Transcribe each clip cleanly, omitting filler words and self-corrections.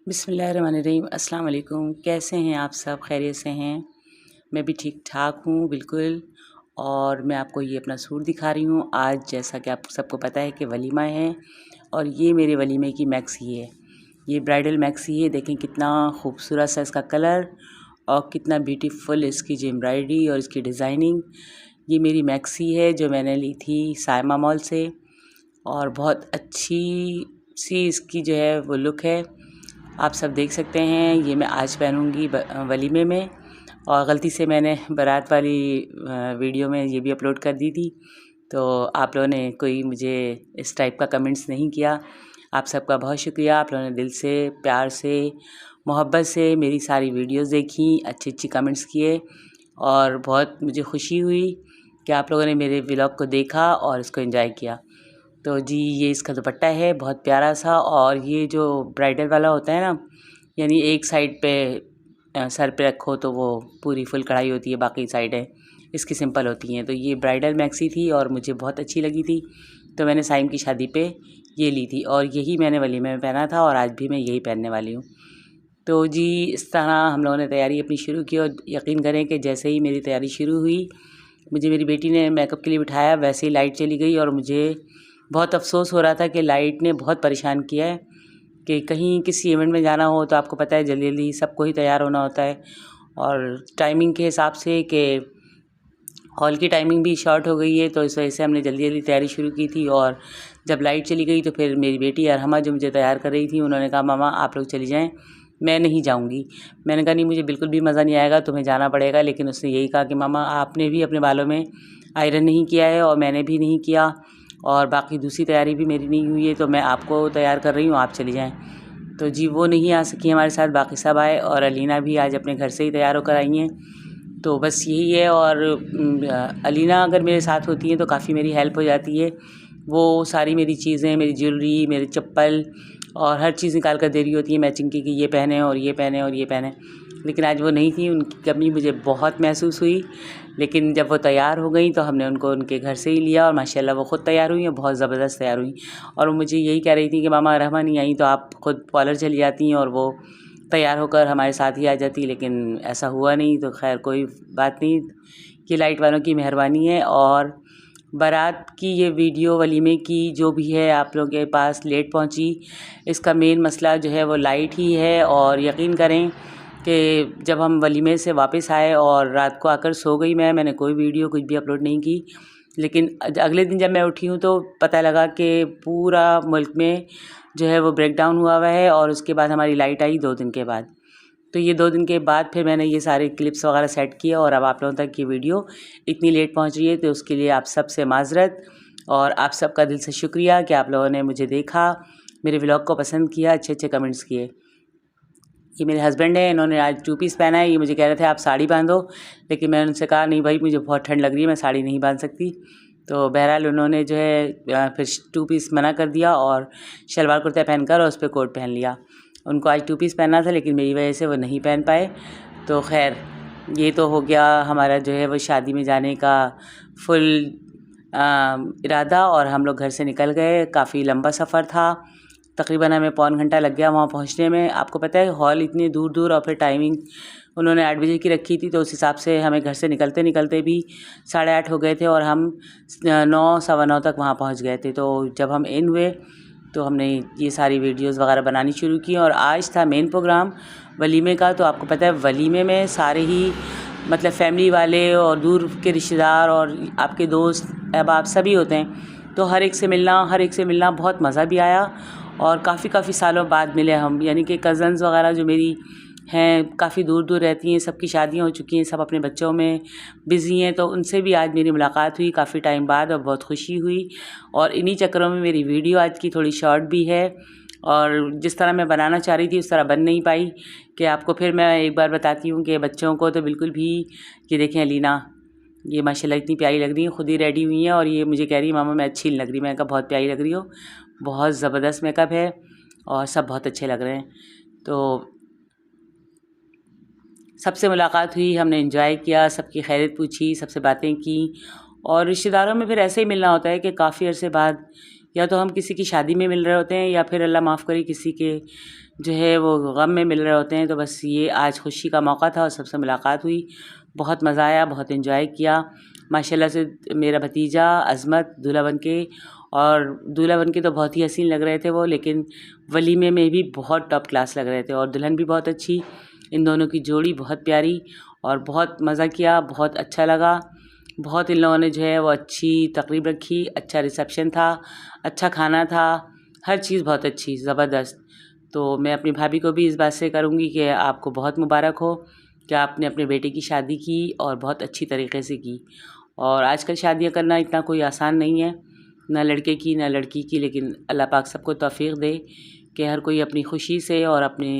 बिस्मिल्लाहिर्रहमानिर्रहीम। अस्सलाम वालेकुम। कैसे हैं आप सब? खैरियत से हैं? मैं भी ठीक ठाक हूँ बिल्कुल। और मैं आपको ये अपना सूट दिखा रही हूँ आज, जैसा कि आप सबको पता है कि वलीमा है और ये मेरे वलीमे की मैक्सी है। ये ब्राइडल मैक्सी है। देखें कितना खूबसूरत सा इसका कलर और कितना ब्यूटीफुल इसकी जो एम्ब्रॉयडरी और इसकी डिज़ाइनिंग। ये मेरी मैक्सी है जो मैंने ली थी सायमा मॉल से और बहुत अच्छी सी इसकी जो है वो लुक है। आप सब देख सकते हैं। ये मैं आज पहनूंगी वलीमे में। और गलती से मैंने बारात वाली वीडियो में ये भी अपलोड कर दी थी, तो आप लोगों ने कोई मुझे इस टाइप का कमेंट्स नहीं किया। आप सबका बहुत शुक्रिया। आप लोगों ने दिल से, प्यार से, मोहब्बत से मेरी सारी वीडियोस देखी, अच्छी अच्छी कमेंट्स किए और बहुत मुझे खुशी हुई कि आप लोगों ने मेरे व्लॉग को देखा और इसको एंजॉय किया। तो जी, ये इसका दुपट्टा है बहुत प्यारा सा। और ये जो ब्राइडल वाला होता है ना, यानी एक साइड पे सर पे रखो तो वो पूरी फुल कढ़ाई होती है, बाकी साइडें इसकी सिंपल होती हैं। तो ये ब्राइडल मैक्सी थी और मुझे बहुत अच्छी लगी थी, तो मैंने साइम की शादी पे ये ली थी और यही मैंने वलीमे में पहना था और आज भी मैं यही पहनने वाली हूँ। तो जी, इस तरह हम लोगों ने तैयारी अपनी शुरू की और यकीन करें कि जैसे ही मेरी तैयारी शुरू हुई, मुझे मेरी बेटी ने मेकअप के लिए बिठाया, वैसे ही लाइट चली गई और मुझे बहुत अफ़सोस हो रहा था कि लाइट ने बहुत परेशान किया है। कि कहीं किसी इवेंट में जाना हो तो आपको पता है जल्दी जल्दी सबको ही तैयार होना होता है और टाइमिंग के हिसाब से कि हॉल की टाइमिंग भी शॉर्ट हो गई है, तो इस वजह से हमने जल्दी जल्दी तैयारी शुरू की थी। और जब लाइट चली गई तो फिर मेरी बेटी अरहमा जो मुझे तैयार कर रही थी, उन्होंने कहा मामा आप लोग चली जाएं, मैं नहीं जाऊंगी। मैंने कहा नहीं, मुझे बिल्कुल भी मज़ा नहीं आएगा, तुम्हें जाना पड़ेगा। लेकिन उसने यही कहा कि मामा आपने भी अपने बालों में आयरन नहीं किया है और मैंने भी नहीं किया और बाकी दूसरी तैयारी भी मेरी नहीं हुई है, तो मैं आपको तैयार कर रही हूँ, आप चली जाएँ। तो जी, वो नहीं आ सकी हमारे साथ, बाकी सब आए और अलीना भी आज अपने घर से ही तैयार होकर आई हैं। तो बस यही है। और अलीना अगर मेरे साथ होती हैं तो काफ़ी मेरी हेल्प हो जाती है। वो सारी मेरी चीज़ें, मेरी ज्वेलरी, मेरे चप्पल और हर चीज़ निकाल कर दे रही होती है मैचिंग की कि ये पहने और ये पहने और ये पहने। लेकिन आज वो नहीं थी, उनकी कमी मुझे बहुत महसूस हुई। लेकिन जब वो तैयार हो गई तो हमने उनको उनके घर से ही लिया और माशाल्लाह वो ख़ुद तैयार हुई हैं, बहुत ज़बरदस्त तैयार हुई। और वो मुझे यही कह रही थी कि मामा रहमा नहीं आई तो आप ख़ुद पार्लर चली जाती और वो तैयार होकर हमारे साथ ही आ जाती, लेकिन ऐसा हुआ नहीं। तो खैर कोई बात नहीं, ये लाइट वालों की मेहरबानी है। और बारात की ये वीडियो वलीमे की जो भी है आप लोगों के पास लेट पहुंची, इसका मेन मसला जो है वो लाइट ही है। और यकीन करें कि जब हम वलीमे से वापस आए और रात को आकर सो गई मैंने कोई वीडियो कुछ भी अपलोड नहीं की। लेकिन अगले दिन जब मैं उठी हूँ तो पता लगा कि पूरा मुल्क में जो है वो ब्रेकडाउन हुआ है और उसके बाद हमारी लाइट आई 2 दिन के बाद। तो ये 2 दिन के बाद फिर मैंने ये सारे क्लिप्स वगैरह सेट किए और अब आप लोगों तक ये वीडियो इतनी लेट पहुंच रही है, तो उसके लिए आप सब से माज़रत और आप सबका दिल से शुक्रिया कि आप लोगों ने मुझे देखा, मेरे व्लॉग को पसंद किया, अच्छे अच्छे कमेंट्स किए। ये मेरे हस्बैंड हैं, इन्होंने आज 2 पीस पहना है। ये मुझे कह रहे थे आप साड़ी बांधो, लेकिन मैंने उनसे कहा नहीं भाई, मुझे बहुत ठंड लग रही है, मैं साड़ी नहीं बांध सकती। तो बहरहाल उन्होंने जो है फिर 2 पीस मना कर दिया और शलवार कुर्ता पहनकर और उस पर कोट पहन लिया। उनको आज 2 पीस पहनना था लेकिन मेरी वजह से वो नहीं पहन पाए। तो खैर ये तो हो गया हमारा जो है वो शादी में जाने का फुल इरादा और हम लोग घर से निकल गए। काफ़ी लंबा सफ़र था, तकरीबन हमें पौन घंटा लग गया वहाँ पहुँचने में। आपको पता है हॉल इतनी दूर दूर और फिर टाइमिंग उन्होंने 8 बजे की रखी थी, तो उस हिसाब से हमें घर से निकलते निकलते भी 8:30 हो गए थे और हम 9 सवा 9 तक वहाँ पहुँच गए थे। तो जब हम इन हुए तो हमने ये सारी वीडियोस वगैरह बनानी शुरू की और आज था मेन प्रोग्राम वलीमे का। तो आपको पता है वलीमे में सारे ही मतलब फैमिली वाले और दूर के रिश्तेदार और आपके दोस्त अहबाब सभी होते हैं, तो हर एक से मिलना बहुत मज़ा भी आया। और काफ़ी सालों बाद मिले हम, यानी कि कज़न्स वगैरह जो मेरी हैं काफ़ी दूर दूर रहती हैं, सबकी शादियां हो चुकी हैं, सब अपने बच्चों में बिज़ी हैं, तो उनसे भी आज मेरी मुलाकात हुई काफ़ी टाइम बाद और बहुत खुशी हुई। और इन्हीं चक्करों में मेरी वीडियो आज की थोड़ी शॉर्ट भी है और जिस तरह मैं बनाना चाह रही थी उस तरह बन नहीं पाई। कि आपको फिर मैं एक बार बताती हूँ कि बच्चों को तो बिल्कुल भी, ये देखें अलीना, ये माशाल्लाह इतनी प्यारी लग रही है, खुद ही रेडी हुई हैं और ये मुझे कह रही है मामा मैं अच्छी नहीं लग रही। मैंने कहा बहुत प्यारी लग रही हो, बहुत ज़बरदस्त मेकअप है और सब बहुत अच्छे लग रहे हैं। तो सबसे मुलाकात हुई, हमने एंजॉय किया, सबकी खैरियत पूछी, सबसे बातें की। और रिश्तेदारों में फिर ऐसे ही मिलना होता है कि काफ़ी अरसे बाद या तो हम किसी की शादी में मिल रहे होते हैं या फिर अल्लाह माफ़ करे किसी के जो है वो गम में मिल रहे होते हैं। तो बस ये आज खुशी का मौका था और सबसे मुलाकात हुई, बहुत मज़ा आया, बहुत एंजॉय किया। माशाल्लाह से मेरा भतीजा अज़मत दूल्हा बन के, और दूल्हा बन के तो बहुत ही हसीन लग रहे थे वो, लेकिन वलीमे में भी बहुत टॉप क्लास लग रहे थे, और दुल्हन भी बहुत अच्छी। इन दोनों की जोड़ी बहुत प्यारी, और बहुत मज़ा किया, बहुत अच्छा लगा। बहुत इन लोगों ने जो है वो अच्छी तकरीब रखी, अच्छा रिसेप्शन था, अच्छा खाना था, हर चीज़ बहुत अच्छी, ज़बरदस्त। तो मैं अपनी भाभी को भी इस बात से करूँगी कि आपको बहुत मुबारक हो कि आपने अपने बेटे की शादी की और बहुत अच्छी तरीके से की। और आजकल शादियाँ करना इतना कोई आसान नहीं है, ना लड़के की ना लड़की की, लेकिन अल्लाह पाक सबको तौफीक दे कि हर कोई अपनी खुशी से और अपने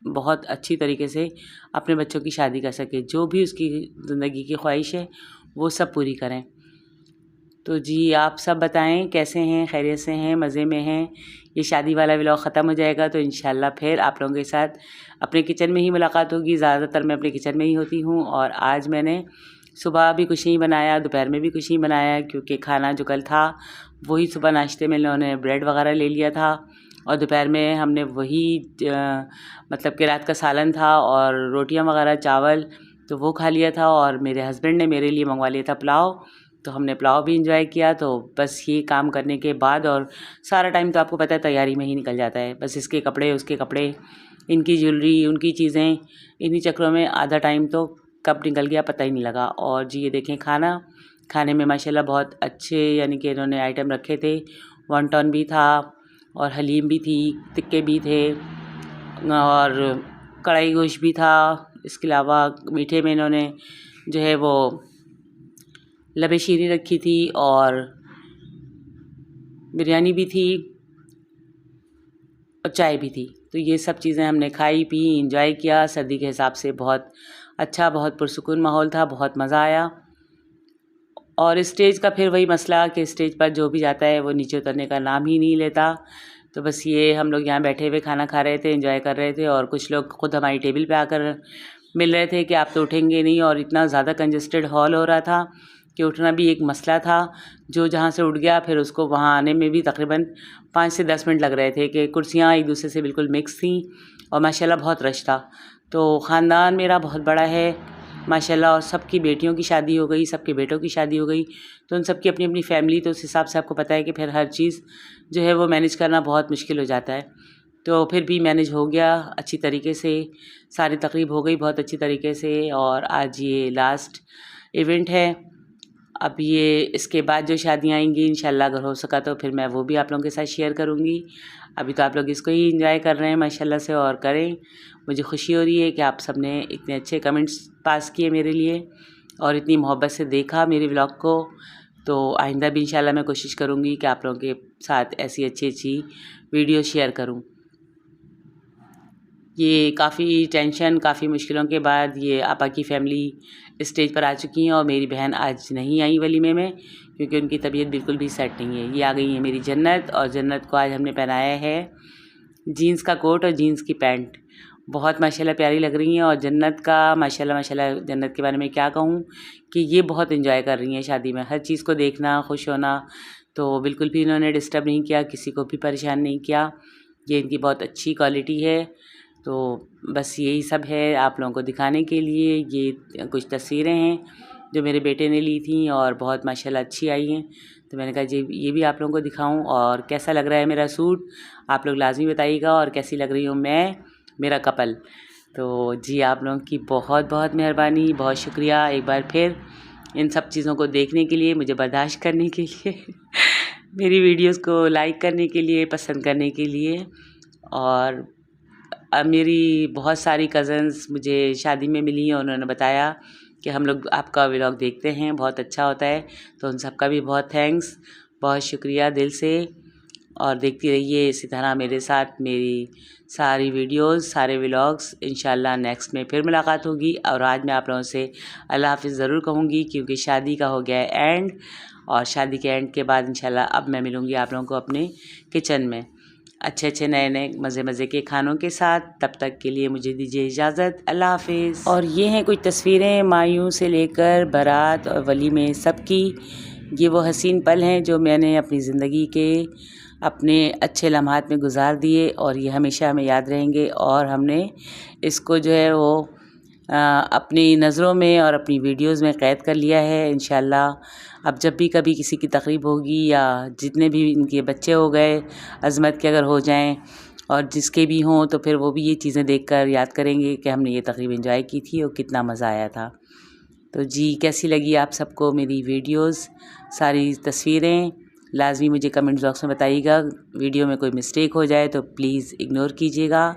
बहुत अच्छी तरीके से अपने बच्चों की शादी कर सके। जो भी उसकी ज़िंदगी की ख्वाहिश है वो सब पूरी करें। तो जी आप सब बताएं कैसे हैं, खैरियत से हैं, मज़े में हैं। ये शादी वाला व्लॉग ख़त्म हो जाएगा तो इंशाल्लाह फिर आप लोगों के साथ अपने किचन में ही मुलाकात होगी। ज़्यादातर मैं अपने किचन में ही होती हूँ, और आज मैंने सुबह भी कुछ नहीं बनाया, दोपहर में भी कुछ नहीं बनाया, क्योंकि खाना जो कल था वही सुबह नाश्ते में उन्होंने ब्रेड वगैरह ले लिया था, और दोपहर में हमने वही मतलब कि रात का सालन था और रोटियां वगैरह चावल तो वो खा लिया था। और मेरे हस्बैंड ने मेरे लिए मंगवा लिया था पुलाव, तो हमने पुलाव भी इंजॉय किया। तो बस ये काम करने के बाद, और सारा टाइम तो आपको पता है तैयारी में ही निकल जाता है, बस इसके कपड़े उसके कपड़े, इनकी ज्वेलरी उनकी चीज़ें, इन्हीं चक्रों में आधा टाइम तो कब निकल गया पता ही नहीं लगा। और जी ये देखें खाने में माशाल्लाह बहुत अच्छे यानी कि इन्होंने आइटम रखे थे। वॉन्टन भी था और हलीम भी थी, टिक्के भी थे और कढ़ाई गोश्त भी था। इसके अलावा मीठे में इन्होंने जो है वो लबे शीरी रखी थी और बिरयानी भी थी और चाय भी थी। तो ये सब चीज़ें हमने खाई पी इंजॉय किया। सर्दी के हिसाब से बहुत अच्छा, बहुत पुरसुकून माहौल था, बहुत मज़ा आया। और स्टेज का फिर वही मसला कि स्टेज पर जो भी जाता है वो नीचे उतरने का नाम ही नहीं लेता। तो बस ये हम लोग यहाँ बैठे हुए खाना खा रहे थे, एंजॉय कर रहे थे, और कुछ लोग ख़ुद हमारी टेबल पे आकर मिल रहे थे कि आप तो उठेंगे नहीं, और इतना ज़्यादा कंजस्टेड हॉल हो रहा था कि उठना भी एक मसला था। जो जहाँ से उठ गया फिर उसको वहाँ आने में भी तकरीबन 5 से 10 मिनट लग रहे थे कि कुर्सियाँ एक दूसरे से बिल्कुल मिक्स थी, और माशाल्लाह बहुत रश था। तो ख़ानदान मेरा बहुत बड़ा है माशाल्लाह, और सबकी बेटियों की शादी हो गई, सबके बेटों की शादी हो गई, तो उन सबकी अपनी अपनी फैमिली। तो उस हिसाब से आपको पता है कि फिर हर चीज़ जो है वो मैनेज करना बहुत मुश्किल हो जाता है। तो फिर भी मैनेज हो गया अच्छी तरीके से, सारी तकरीब हो गई बहुत अच्छी तरीके से। और आज ये लास्ट इवेंट है। अब ये इसके बाद जो शादियाँ आएंगी इंशाल्लाह अगर हो सका तो फिर मैं वो भी आप लोगों के साथ शेयर करूँगी। अभी तो आप लोग इसको ही एंजॉय कर रहे हैं माशाल्लाह से, और करें। मुझे खुशी हो रही है कि आप सब ने इतने अच्छे कमेंट्स पास किए मेरे लिए और इतनी मोहब्बत से देखा मेरे व्लॉग को। तो आइंदा भी इंशाल्लाह मैं कोशिश करूँगी कि आप लोगों के साथ ऐसी अच्छी वीडियो शेयर करूँ। ये काफ़ी टेंशन, काफ़ी मुश्किलों के बाद ये आपा की फ़ैमिली स्टेज पर आ चुकी हैं, और मेरी बहन आज नहीं आई वलीमे में क्योंकि उनकी तबीयत बिल्कुल भी सेट नहीं है। ये आ गई है मेरी जन्नत, और जन्नत को आज हमने पहनाया है जीन्स का कोट और जीन्स की पैंट। बहुत माशाल्लाह प्यारी लग रही हैं, और जन्नत का माशाल्लाह जन्नत के बारे में क्या कहूँ कि ये बहुत एंजॉय कर रही हैं शादी में, हर चीज़ को देखना, खुश होना। तो बिल्कुल भी इन्होंने डिस्टर्ब नहीं किया, किसी को भी परेशान नहीं किया। ये इनकी बहुत अच्छी क्वालिटी है। तो बस यही सब है आप लोगों को दिखाने के लिए। ये कुछ तस्वीरें हैं जो मेरे बेटे ने ली थी और बहुत माशाल्लाह अच्छी आई हैं। तो मैंने कहा जी ये भी आप लोगों को दिखाऊं। और कैसा लग रहा है मेरा सूट आप लोग लाजमी बताइएगा, और कैसी लग रही हूँ मैं, मेरा कपल। तो जी आप लोगों की बहुत बहुत मेहरबानी, बहुत शुक्रिया एक बार फिर इन सब चीज़ों को देखने के लिए, मुझे बर्दाश्त करने के लिए मेरी वीडियोस को लाइक करने के लिए, पसंद करने के लिए। और मेरी बहुत सारी कज़न्स मुझे शादी में मिली और उन्होंने बताया कि हम लोग आपका व्लॉग देखते हैं, बहुत अच्छा होता है। तो उन सबका भी बहुत थैंक्स, बहुत शुक्रिया दिल से। और देखती रहिए इसी तरह मेरे साथ मेरी सारी वीडियोस, सारे व्लॉग्स। इंशाल्लाह नेक्स्ट में फिर मुलाकात होगी। और आज मैं आप लोगों से अल्लाह हाफ़िज़ ज़रूर कहूँगी क्योंकि शादी का हो गया है एंड, और शादी के एंड के बाद इंशाल्लाह अब मैं मिलूँगी आप लोगों को अपने किचन में अच्छे नए मज़े के खानों के साथ। तब तक के लिए मुझे दीजिए इजाज़त, अल्लाह हाफ़िज़। और ये हैं कुछ तस्वीरें मायूं से लेकर बारात और वली में सबकी। ये वो हसीन पल हैं जो मैंने अपनी ज़िंदगी के अपने अच्छे लम्हात में गुजार दिए और ये हमेशा हमें याद रहेंगे। और हमने इसको जो है वो अपनी नज़रों में और अपनी वीडियोज़ में क़ैद कर लिया है। इंशाअल्लाह अब जब भी कभी किसी की तकरीब होगी या जितने भी इनके बच्चे हो गए अज़मत के अगर हो जाएं और जिसके भी हों, तो फिर वो भी ये चीज़ें देखकर याद करेंगे कि हमने ये तकरीब एंजॉय की थी और कितना मज़ा आया था। तो जी, कैसी लगी आप सबको मेरी वीडियोज़, सारी तस्वीरें? लाज़मी मुझे कमेंट बॉक्स में बताइएगा। वीडियो में कोई मिस्टेक हो जाए तो प्लीज़ इग्नोर कीजिएगा।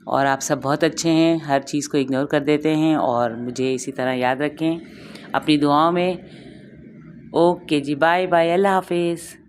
और आप सब बहुत अच्छे हैं, हर चीज़ को इग्नोर कर देते हैं और मुझे इसी तरह याद रखें अपनी दुआओं में। ओके जी, बाय बाय, अल्लाह हाफ़िज़।